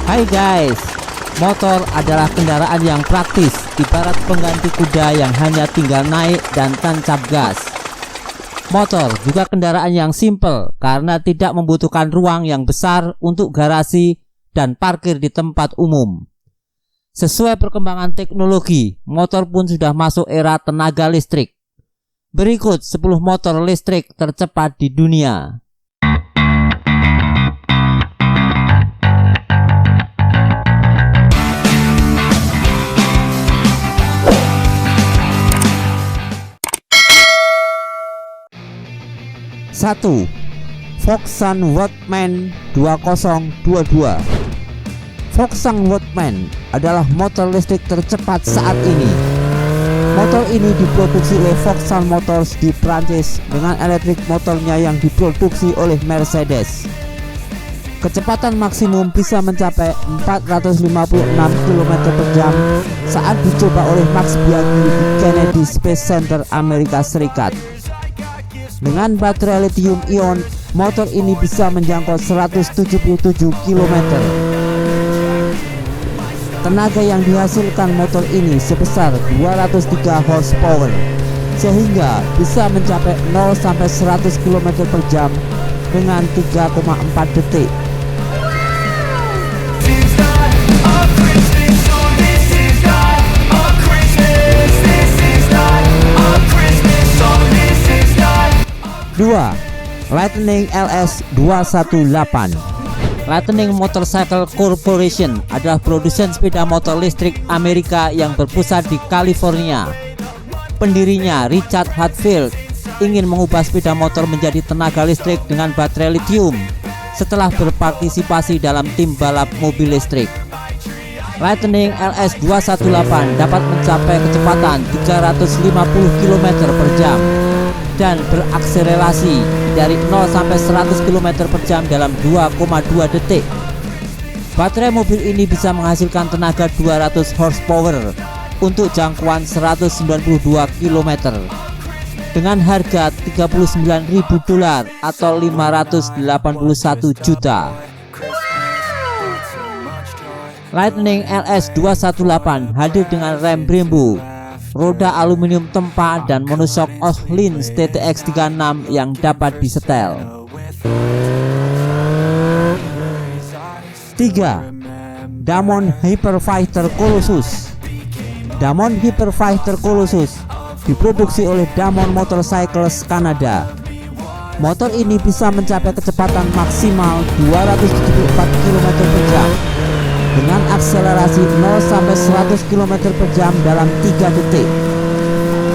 Hai guys, motor adalah kendaraan yang praktis, ibarat pengganti kuda yang hanya tinggal naik dan tancap gas. Motor juga kendaraan yang simple karena tidak membutuhkan ruang yang besar untuk garasi dan parkir di tempat umum. Sesuai perkembangan teknologi, motor pun sudah masuk era tenaga listrik. Berikut 10 motor listrik tercepat di dunia. Satu, Volkswagen Workman 2022. Volkswagen Workman adalah motor listrik tercepat saat ini. Motor ini diproduksi oleh Volkswagen Motors di Prancis dengan elektrik motornya yang diproduksi oleh Mercedes. Kecepatan maksimum bisa mencapai 456 km/jam saat dicoba oleh Max Biaggi di Kennedy Space Center, Amerika Serikat. Dengan baterai lithium-ion, motor ini bisa menjangkau 177 km. Tenaga yang dihasilkan motor ini sebesar 203 horsepower, sehingga bisa mencapai 0-100 km/jam dengan 3,4 detik. Dua, Lightning LS 218. Lightning Motorcycle Corporation adalah produsen sepeda motor listrik Amerika yang berpusat di California. Pendirinya, Richard Hadfield, ingin mengubah sepeda motor menjadi tenaga listrik dengan baterai lithium setelah berpartisipasi dalam tim balap mobil listrik. Lightning LS 218 dapat mencapai kecepatan 350 km/jam dan berakselerasi dari 0-100 km/jam dalam 2,2 detik. Baterai mobil ini bisa menghasilkan tenaga 200 horsepower untuk jangkauan 192 km dengan harga $39.000 atau 581 juta. Lightning LS 218 hadir dengan rem Brembo, roda aluminium tempa dan monoshock Ohlins TTX 36 yang dapat disetel. 3. Damon Hyperfighter Colossus. Damon Hyperfighter Colossus diproduksi oleh Damon Motorcycles Kanada. Motor ini bisa mencapai kecepatan maksimal 274 km/jam dengan akselerasi 0-100 km/jam dalam 3 detik.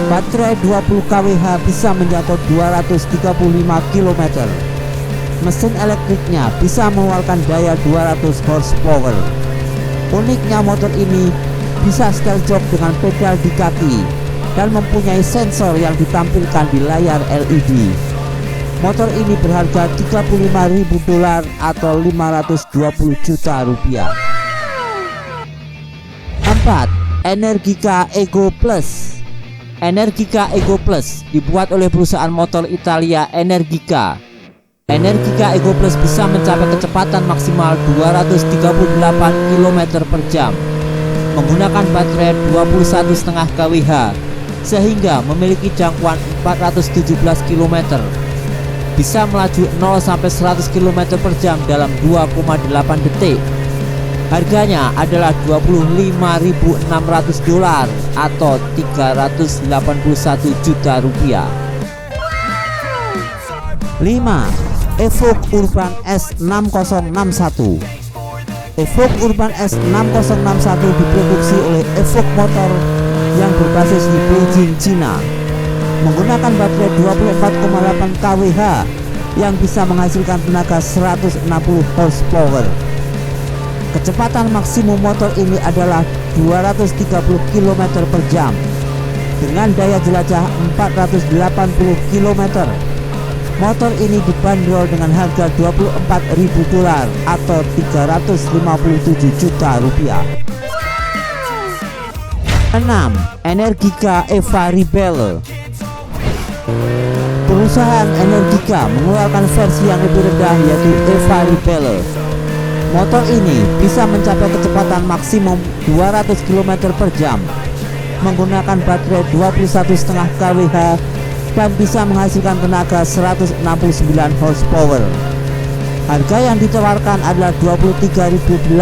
Baterai 20 kWh bisa menjangkau 235 km. Mesin elektriknya bisa mengeluarkan daya 200 horsepower. Uniknya motor ini bisa setel jok dengan pedal di kaki dan mempunyai sensor yang ditampilkan di layar LED. Motor ini berharga $35.000 atau 520 juta rupiah. 4. Energica Ego Plus. Energica Ego Plus dibuat oleh perusahaan motor Italia Energica. Energica Ego Plus bisa mencapai kecepatan maksimal 238 km/jam menggunakan baterai 21,5 kWh sehingga memiliki jangkauan 417 km. Bisa melaju 0-100 km/jam dalam 2,8 detik. Harganya adalah $25.600 atau 381 juta rupiah. 5. Evoque Urban S6061. Evoque Urban S6061 diproduksi oleh Evoque Motor yang berbasis di Beijing, Cina. Menggunakan baterai 24,8 kWh yang bisa menghasilkan tenaga 160 horsepower. Kecepatan maksimum motor ini adalah 230 km/jam dengan daya jelajah 480 km. Motor ini dibanderol dengan harga $24.000 atau 357 juta rupiah. 6. Energica Eva Rebelle. Perusahaan Energica mengeluarkan versi yang lebih rendah yaitu Eva Rebelle. Motor ini bisa mencapai kecepatan maksimum 200 km per jam menggunakan baterai 21,5 kWh dan bisa menghasilkan tenaga 169 horsepower. Harga yang ditawarkan adalah $23.800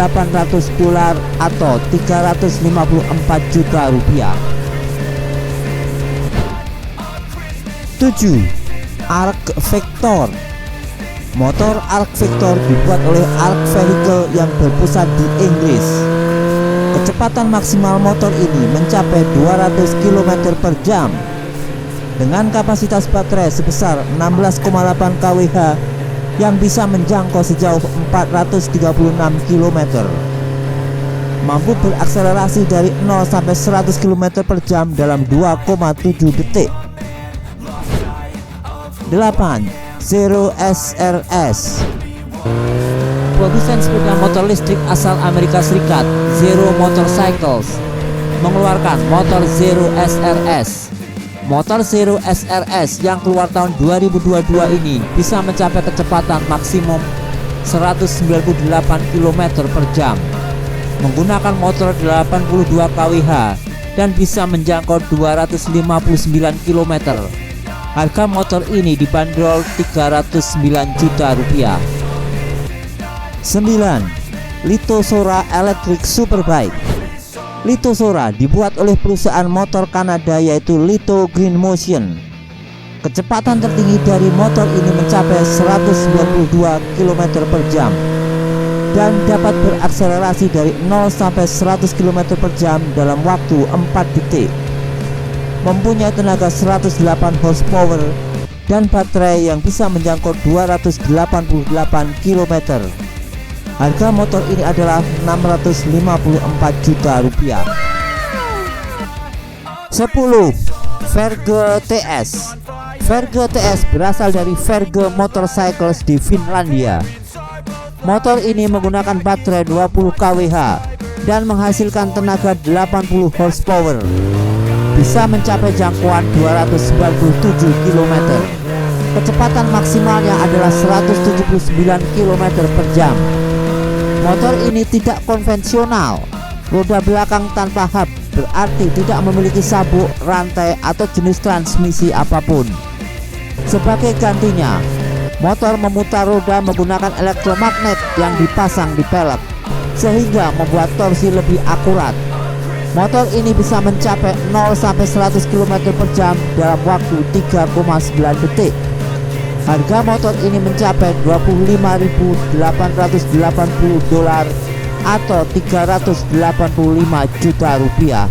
atau 354 juta rupiah. 7. Arc Vector. Motor Arc Vector dibuat oleh Arc Vehicle yang berpusat di Inggris. Kecepatan maksimal motor ini mencapai 200 km per jam dengan kapasitas baterai sebesar 16,8 kWh yang bisa menjangkau sejauh 436 km. Mampu berakselerasi dari 0 sampai 100 km per jam dalam 2,7 detik. 8. Zero SRS. Produsen sepeda motor listrik asal Amerika Serikat, Zero Motorcycles, mengeluarkan motor Zero SRS. Motor Zero SRS yang keluar tahun 2022 ini bisa mencapai kecepatan maksimum 198 km per jam, menggunakan motor 82 kWh dan bisa menjangkau 259 km. Harga motor ini dibanderol 309 juta rupiah. 9. Litosora Electric Superbike. Litosora dibuat oleh perusahaan motor Kanada yaitu Lito Green Motion. Kecepatan tertinggi dari motor ini mencapai 192 km per jam dan dapat berakselerasi dari 0 sampai 100 km per jam dalam waktu 4 detik. Mempunyai tenaga 108 horsepower dan baterai yang bisa menjangkau 288 km. Harga motor ini adalah 654 juta rupiah. 10. Verge TS. Verge TS berasal dari Verge Motorcycles di Finlandia. Motor ini menggunakan baterai 20 kWh dan menghasilkan tenaga 80 horsepower. Bisa mencapai jangkauan 297 km. Kecepatan maksimalnya adalah 179 km per jam. Motor ini tidak konvensional. Roda belakang tanpa hub berarti tidak memiliki sabuk, rantai, atau jenis transmisi apapun. Sebagai gantinya, motor memutar roda menggunakan elektromagnet yang dipasang di pelek, sehingga membuat torsi lebih akurat. Motor ini bisa mencapai 0 sampai 100 km per jam dalam waktu 3,9 detik. Harga motor ini mencapai $25.880 atau 385 juta rupiah.